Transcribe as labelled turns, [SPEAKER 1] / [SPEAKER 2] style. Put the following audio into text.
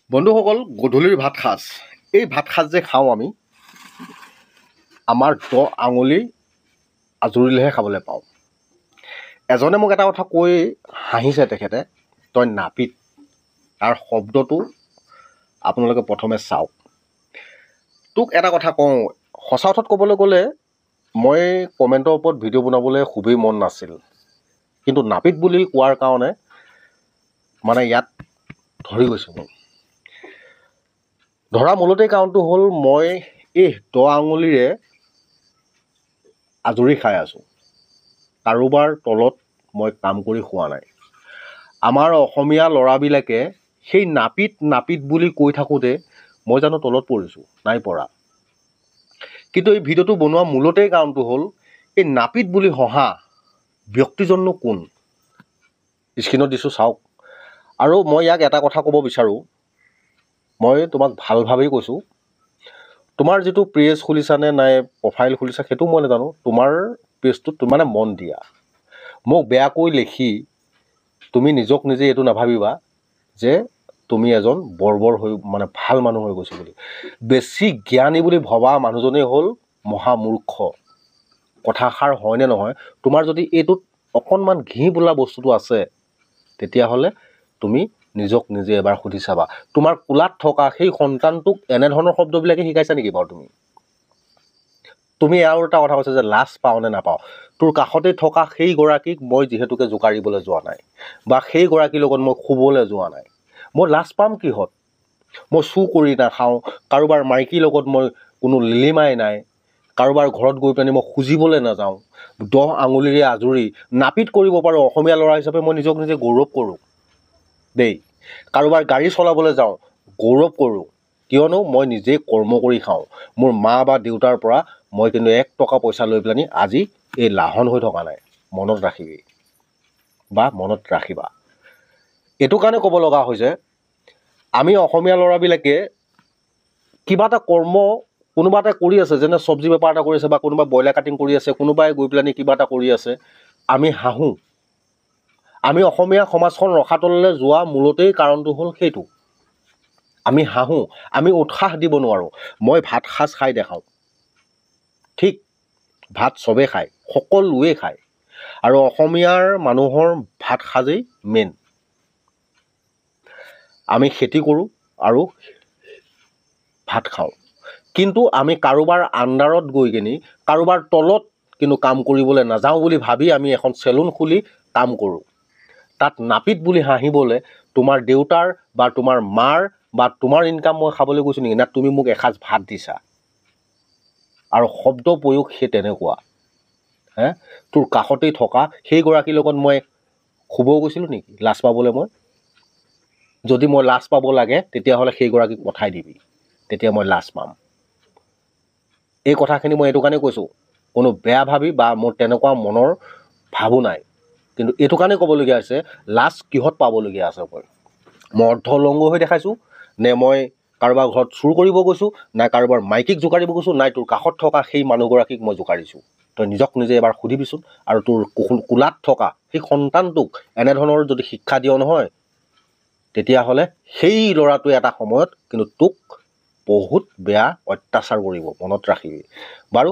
[SPEAKER 1] বন্ধুসকল, গধূলিৰ ভাত সাজ এই ভাত সাজ যে খাওঁ আমি, আমাৰ 10 আঙুলি আজুৰিলেহে খাবলৈ পাওঁ। এজনে মোক এটা কথা কৈ হাঁহিছে, তেখেতে তই নাপিত। তাৰ শব্দটো আপোনালোকে প্ৰথমে চাওক। তোক এটা কথা কওঁ, সঁচা অৰ্থত ক'বলৈ গ'লে মই কমেণ্টৰ ওপৰত ভিডিঅ' বনাবলৈ খুবেই মন নাছিল, কিন্তু নাপিত বুলি কোৱাৰ কাৰণে মানে ইয়াত ধৰি গৈছোঁ মই। ধৰা মূলতেই কাৰণটো হ'ল, মই এই 10 আঙুলিৰে আজৰি খাই আছোঁ। কাৰোবাৰ তলত মই কাম কৰি খোৱা নাই। আমাৰ অসমীয়া ল'ৰাবিলাকে সেই নাপিত নাপিত বুলি কৈ থাকোঁতে মই জানো তলত পৰিছোঁ? নাই পৰা। কিন্তু এই ভিডিঅ'টো বনোৱা মূলতেই কাৰণটো হ'ল, এই নাপিত বুলি হহা ব্যক্তিজননো কোন? স্ক্ৰীণত দিছোঁ চাওক। আৰু মই ইয়াক এটা কথা ক'ব বিচাৰোঁ, মই তোমাক ভালভাৱেই কৈছোঁ, তোমাৰ যিটো পেজ খুলিছা নে নাই প্ৰফাইল খুলিছা সেইটো মই নাজানো, তোমাৰ পেজটোত মানে মন দিয়া। মোক বেয়াকৈ লিখি তুমি নিজক নিজে এইটো নাভাবিবা যে তুমি এজন বৰ্বৰ হৈ মানে ভাল মানুহ হৈ গৈছে বুলি। বেছি জ্ঞানী বুলি ভবা মানুহজনেই হ'ল মহামূৰ্খ। কথাষাৰ হয়নে নহয়? তোমাৰ যদি এইটোত অকণমান ঘি বোলা বস্তুটো আছে, তেতিয়াহ'লে তুমি নিজক নিজে এবাৰ সুধি চাবা। তোমাৰ কোলাত থকা সেই সন্তানটোক এনেধৰণৰ শব্দবিলাকে শিকাইছা নেকি বাৰু তুমি? তুমি আৰু এটা কথা কৈছা যে লাজ পাওঁ নে নাপাওঁ। তোৰ কাষতে থকা সেইগৰাকীক মই যিহেতুকে জোকাৰিবলৈ যোৱা নাই, বা সেইগৰাকীৰ লগত মই শুবলৈ যোৱা নাই, মই লাজ পাম কিহত? মই চুৰ কৰি নাখাওঁ, কাৰোবাৰ মাইকীৰ লগত মই কোনো লিলিমাই নাই, কাৰোবাৰ ঘৰত গৈ পেলাই মই খুজিবলৈ নাযাওঁ, 10 আঙুলিৰে আজৰি নাপিত কৰিব পাৰোঁ। অসমীয়া ল'ৰা হিচাপে মই নিজক নিজে গৌৰৱ কৰোঁ দেই। কাৰোবাৰ গাড়ী চলাবলৈ যাওঁ, গৌৰৱ কৰোঁ, কিয়নো মই নিজে কৰ্ম কৰি খাওঁ। মোৰ মা বা দেউতাৰ পৰা মই কিন্তু 1 টকা পইচা লৈ পেলানি আজি এই লাহন হৈ থকা নাই। মনত ৰাখিবি বা মনত ৰাখিবা। এইটো কাৰণে ক'ব লগা হৈছে, আমি অসমীয়া ল'ৰাবিলাকে কিবা এটা কৰ্ম কোনোবা এটা কৰি আছে, যেনে চব্জি বেপাৰ এটা কৰি আছে, বা কোনোবা ব্ৰইলাৰ কাটিং কৰি আছে, কোনোবাই গৈ পেলানি কিবা এটা কৰি আছে, আমি হাঁহোঁ। আমি অসমীয়া সমাজখন ৰসাতললৈ যোৱা মূলতেই কাৰণটো হ'ল সেইটো। আমি হাঁহোঁ, আমি উৎসাহ দিব নোৱাৰোঁ। মই ভাত সাজ খাই দেখাওঁ, ঠিক ভাত চবেই খায়, সকলোৱে খায়, আৰু অসমীয়াৰ মানুহৰ ভাত সাজেই মেইন। আমি খেতি কৰোঁ আৰু ভাত খাওঁ, কিন্তু আমি কাৰোবাৰ আণ্ডাৰত গৈ কিনি কাৰোবাৰ তলত কিন্তু কাম কৰিবলৈ নাযাওঁ বুলি ভাবি আমি এখন চেলুন খুলি কাম কৰোঁ। তাত নাপিত বুলি হাঁহিবলৈ তোমাৰ দেউতাৰ বা তোমাৰ মাৰ বা তোমাৰ ইনকাম মই খাবলৈ গৈছোঁ নেকি? না তুমি মোক এসাঁজ ভাত দিছা? আৰু শব্দ প্ৰয়োগ সেই তেনেকুৱা। তোৰ কাষতেই থকা সেইগৰাকীৰ লগত মই শুব গৈছিলোঁ নেকি লাজ পাবলৈ? যদি মই লাজ পাব লাগে তেতিয়াহ'লে সেইগৰাকীক পঠাই দিবি, তেতিয়া মই লাজ পাম। এই কথাখিনি মই এইটো কাৰণেই কৈছোঁ, কোনো বেয়া ভাবি বা মোৰ তেনেকুৱা মনৰ ভাবো নাই, কিন্তু এইটো কাৰণেই ক'বলগীয়া হৈছে, লাজ কিহত পাবলগীয়া আছে? মই অৰ্ধলংঘ হৈ দেখাইছোঁ নে? মই কাৰোবাৰ ঘৰত চুৰ কৰিব গৈছোঁ, নাই কাৰোবাৰ মাইকীক জোকাৰিব গৈছোঁ, নাই তোৰ কাষত থকা সেই মানুহগৰাকীক মই জোকাৰিছোঁ? তই নিজক নিজে এবাৰ সুধিবিচোন। আৰু তোৰ কোলাত থকা সেই সন্তানটোক এনেধৰণৰ যদি শিক্ষা দিয় নহয়, তেতিয়াহ'লে সেই ল'ৰাটোৱে এটা সময়ত কিন্তু তোক বহুত বেয়া অত্যাচাৰ কৰিব, মনত ৰাখিবি। বাৰু,